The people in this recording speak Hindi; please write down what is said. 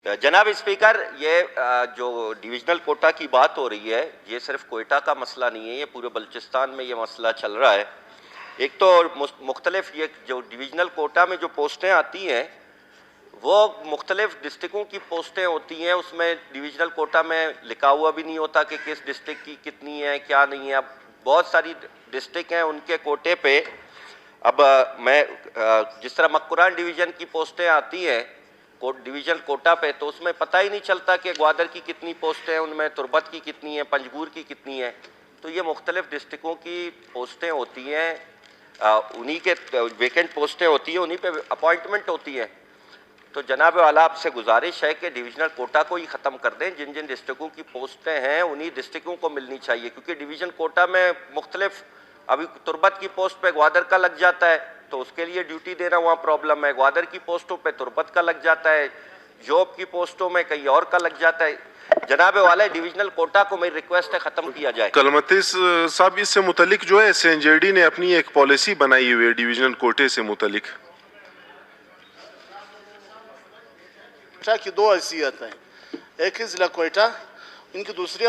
जनाब स्पीकर, ये जो डिविजनल कोटा की बात हो रही है, ये सिर्फ कोयटा का मसला नहीं है, ये पूरे बलूचिस्तान में ये मसला चल रहा है। एक तो मुख्तलिफ ये जो डिविजनल कोटा में जो पोस्टें आती हैं वो मुख्तलिफ डिस्ट्रिक्टों की पोस्टें होती हैं, उसमें डिविजनल कोटा में लिखा हुआ भी नहीं होता कि किस डिस्ट्रिक्ट की कितनी है क्या नहीं है। अब बहुत सारी डिस्ट्रिक्ट हैं, उनके कोटे पे अब मैं जिस तरह मक्कुरान डिवीज़न की पोस्टें आती हैं डिवीजन कोटा पे, तो उसमें पता ही नहीं चलता कि ग्वादर की कितनी पोस्टें हैं, उनमें तुरबत की कितनी है, पंजगूर की कितनी है। तो ये मुख्तलिफ डिस्ट्रिक्टों की पोस्टें होती हैं, उन्हीं के वेकेंट पोस्टें होती हैं, उन्हीं पे अपॉइंटमेंट होती है। तो जनाब वाला आपसे गुजारिश है कि डिविजनल कोटा को ही ख़त्म कर दें। जिन जिन डिस्ट्रिक्टों की पोस्टें हैं उन्हीं डिस्ट्रिक्टों को मिलनी चाहिए, क्योंकि डिवीजन कोटा में मुख्तलिफ, अभी तुरबत की पोस्ट पे ग्वादर का लग जाता है तो उसके लिए ड्यूटी देना वहाँ प्रॉब्लम है, ग्वादर की पोस्टों पे तुरबत का लग जाता है, जॉब की पोस्टों में कहीं और का लग जाता है। जनाब वाले डिविजनल कोटा को मेरी रिक्वेस्ट है ख़त्म किया जाए। कलमतीस साहब, इससे मुतलिक जो है SNJD ने अपनी एक पॉलिसी बनाई हुई है डिविजनल कोटे से मुतलिक। कोयटा की दो हैसियत हैं, एक ही ज़िला कोयटा, इनकी दूसरी